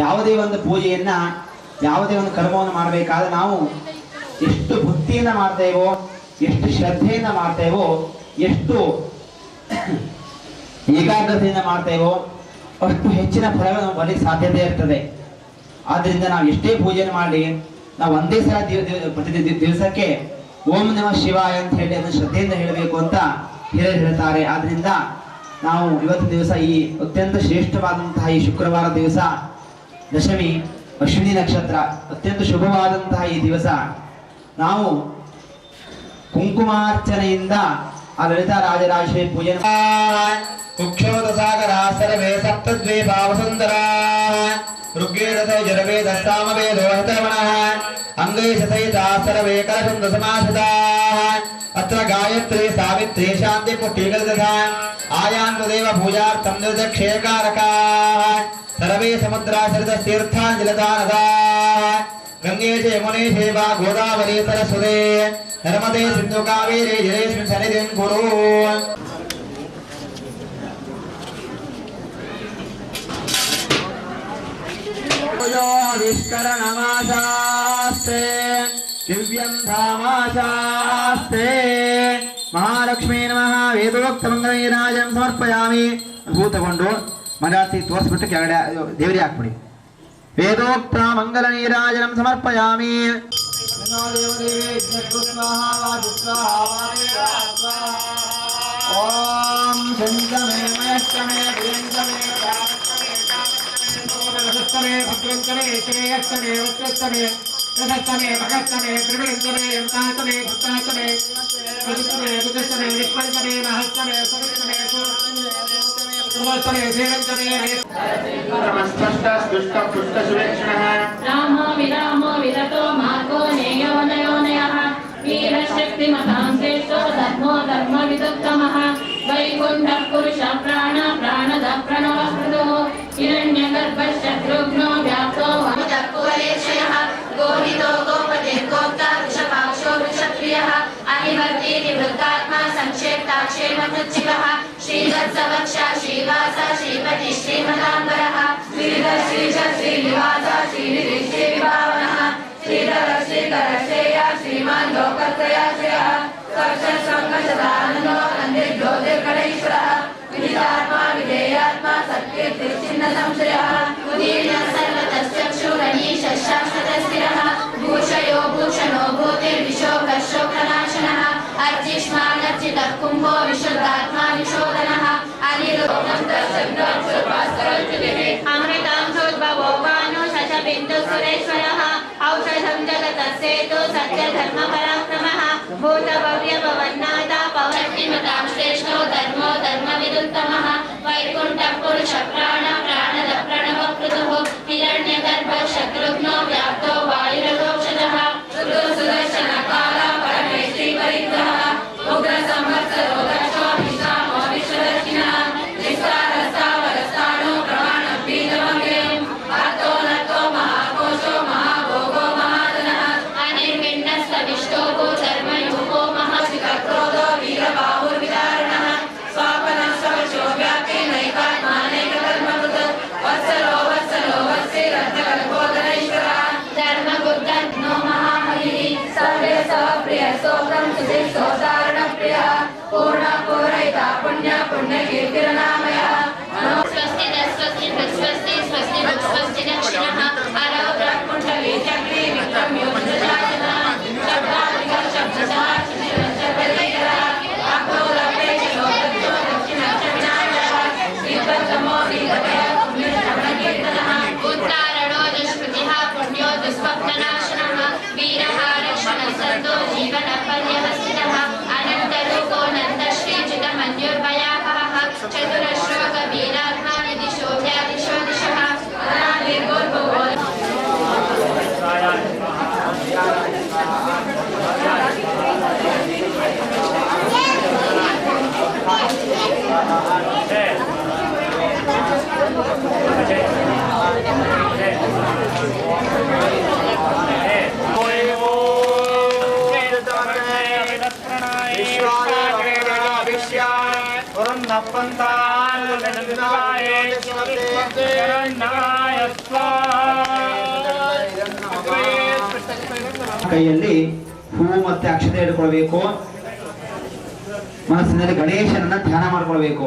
ಯಾವುದೇ ಒಂದು ಪೂಜೆಯನ್ನ ಯಾವುದೇ ಒಂದು ಕರ್ಮವನ್ನು ಮಾಡಬೇಕಾದ್ರೆ ನಾವು ಎಷ್ಟು ಭಕ್ತಿಯಿಂದ ಮಾಡ್ತೇವೋ, ಎಷ್ಟು ಶ್ರದ್ಧೆಯಿಂದ ಮಾಡ್ತೇವೋ, ಎಷ್ಟು ಏಕಾಗ್ರತೆಯಿಂದ ಮಾಡ್ತೇವೋ ಅಷ್ಟು ಹೆಚ್ಚಿನ ಫಲಗಳು ಬರಲಿಕ್ಕೆ ಸಾಧ್ಯತೆ ಇರ್ತದೆ. ಆದ್ರಿಂದ ನಾವು ಎಷ್ಟೇ ಪೂಜೆಯನ್ನು ಮಾಡಲಿ ನಾವು ಒಂದೇ ಸಲ ಪ್ರತಿ ದಿವಸಕ್ಕೆ ಓಂ ನಮಃ ಶಿವಾಯ ಅಂತ ಹೇಳಿ ಅದನ್ನು ಶ್ರದ್ಧೆಯಿಂದ ಹೇಳಬೇಕು ಅಂತ ಹೇಳ್ತಾರೆ. ಆದ್ರಿಂದ ನಾವು ಇವತ್ತು ದಿವಸ ಈ ಅತ್ಯಂತ ಶ್ರೇಷ್ಠವಾದಂತಹ ಈ ಶುಕ್ರವಾರ ದಿವಸ ದಶಮಿ ಅಶ್ವಿನಿ ನಕ್ಷತ್ರ ಅತ್ಯಂತ ಶುಭವಾದಂತಹ ಈ ದಿವಸ ನಾವು ಕುಂಕುಮಾರ್ಚನೆಯಿಂದ ಆ ಲಲಿತಾ ರಾಜರಾಜೇಶ್ವರಿ ಪೂಜೆ ಕುಕ್ಷೋತ ಸಾಗರ ಸರ್ವೇ ಸಪ್ತದ್ವೀಪಾ ವಸುಂಧರಾ ಋಗ್ವೇದಸೌ ಜರವೇದ ಸಾಮವೇದೋ ಹತರ್ಮಣಃ ಅಂಗೈಷ ಸಹಿತಾ ಸರ್ವೇ ಕಲಶಂತ ಸಮಾಸದಾಃ ಅತ್ರ ಗಾಯತ್ರಿ ಸಾವಿತ್ರಿ ಶಾಂತಿ ಪುಷ್ಟಿಕಲ್ದಧಾ ಆಯಾಂತದೇವ ಪೂಜಾರ್ಥಂ ನಿರ್ದಕ್ಷೇಕಾರಕಾಃ ಸರ್ವೇ ಸಮುದ್ರಾಶ್ರಿತತೀರ್ಥಾಂಜಲದಾನದಾಃ ಗಂಗೆ ಚ ಯಮುನೆ ಚೈವ ಗೋದಾವರಿ ಸರಸ್ವತಿ ನರ್ಮದೆ ಸಿಂಧು ಕಾವೇರಿ ಜಲೇಸ್ಮಿನ್ ಸನ್ನಿಧಿಂ ಕುರು. विष्करणमाशास्ते दिव्यं धामाशास्ते महालक्ष्मी नमः. ವೇದೋಕ್ತಮಂಗಲನೀರಾಜಂ ಸಮರ್ಪಯಾಮಿ. ಹೂ ತಗೊಂಡು ಮರಾಠಿ ತೋರಿಸ್ಬಿಟ್ಟು ಕೆಳಗಡೆ ದೇವರಿಗೆ ಹಾಕ್ಬಿಡಿ. ವೇದೋಕ್ತ ಮಂಗಲ ನೀರಾಜನಂ ಸಮರ್ಪಯಾಮಿ. ಓಂ ಶಂಕಮೇ ಮಯಷ್ಟಮೇ ಪ್ರಿಯಂಕಮೇ ಭದ್ರಂಕಮೇ ಶ್ರೇಯಸ್ತಮೇ ಉತ್ತಸ್ತಮೇ ರಥಸ್ತಮೇ ಭಗಸ್ತಮೇ ತ್ರಿವಿಂಕಮೇ ಯಂತಾಸ್ತಮೇ ಭಕ್ತಾಸ್ತಮೇ ಪ್ರತಿಸ್ತಮೇ ಕುತಸ್ತಮೇ ನಿಷ್ಪಂಚಮೇ ಮಹಸ್ತಮೇ ಸವಿಸ್ತಮೇ रामो विरामो विरतो मार्गो नेयो नयो नयः वीरशक्तिमतां श्रेष्ठो धर्मो धर्मविदुत्तमः वैकुण्ठः पुरुषः प्राण प्राणदः प्रणवः कृतः हिरण्यगर्भः शत्रुघ्नो व्याप्तो वैकुवलेशयः गोहितो गोपतिर्गोप्ता वृषभाक्षो वृषप्रियः अनिवर्ती निवृत्तात्मा संक्षेप्ताक्षेम मृच्छिकः श्रीवत्सवक्षा श्रीवास श्रीपति श्रीमदाम्बरः श्रीधर श्रीधर श्रीनिवास श्रीनिधि श्रीविभावनः श्रीधर श्रीकर श्रेय श्रीमान् लोकत्रयाश्रयः सर्वसङ्गसदानन्दो नन्दिर्यो दीर्घणेश्वरः विदितात्मा विधेयात्मा सत्कीर्तिर्चिह्न संशयः उदीर्णः सर्वतश्चक्षुरनीश शाश्वतस्थिरः भूषयो भूषणो भूतिर्विशोकः शोकनाशनः अर्चिष्मानर्चितः कुम्भो विशुद्धात्मा विशोधनः अमृतांशोद्भवो भानु शशबिन्दु सुरेश्वरः औषधं जगतस्येतु सत्यधर्मपराक्रमः भूतभव्यभवन्नाथा पौर्णिमतां श्रेष्ठो धर्मो धर्मविदुत्तमः वैकुण्ठः पुरुषः प्राण प्राणद प्रणवः कृतुः हिरण्यगर्भः शत्रुघ्नो व्याप्तो वायुरघोषधः सुदर्शनकाल परमेश्वरी परिग्रहः उग्रसंवत्सरो दक्षो विश्रामो विश्वदर्शिनः निस्तारस्तावरस्ताणो प्रमाणं बीजमव्ययम् अर्थो नर्थो महाकोशो महाभोगो महाधनः अनिर्विण्णस्तविष्टो भूधर्मयूपो महाशिखक्रोधो वीरबाहुर्विदारणः स्वापनः स्वशो व्याप्ति नैकात्मानैकधर्मकृत् वत्सलो वत्सलो वत्सिरर्धकल्पोदरैश्वरः धर्मबुद्धो महाहरिः सर्वे सप्रिय स्तोत्रं सुधिस्तोतारणप्रियः पूर्ण पूरयिता पुण्य पुण्यकीर्तिरनामयः स्वस्ति स्वस्ति स्वस्ति स्वस्ति स्वस्ति दक्षिणः अरौ ब्रह्मकुण्डली चक्री विक्रम योजनजातः शब्दाधिकः शब्दसः शब्दलेखः अक्रोरपे चलोदत्तो दक्षिणक्षविनाशः विपत्तमो विगतः पुण्यश्रवणकीर्तनः उत्तारणो दुष्कृतिः पुण्यो दुष्स्वप्ननाशनः वीरः रक्षणः सद्दो जीवनपर्यवस्थितः अनन्तरूपो नन्दश्रीचितमन्युर्भयापहः चतुरश्लोकवीरात्मा निदिशो व्यादिशो दिशः अनादिर्गोर्भुवो पंताल स्वाहा ಕೈಯಲ್ಲಿ ಹೂವು ಮತ್ತೆ ಅಕ್ಷತೆ ಹಿಡ್ಕೊಳ್ಬೇಕು. ಮನಸ್ಸಿನಲ್ಲಿ ಗಣೇಶನನ್ನ ಧ್ಯಾನ ಮಾಡ್ಕೊಳ್ಬೇಕು.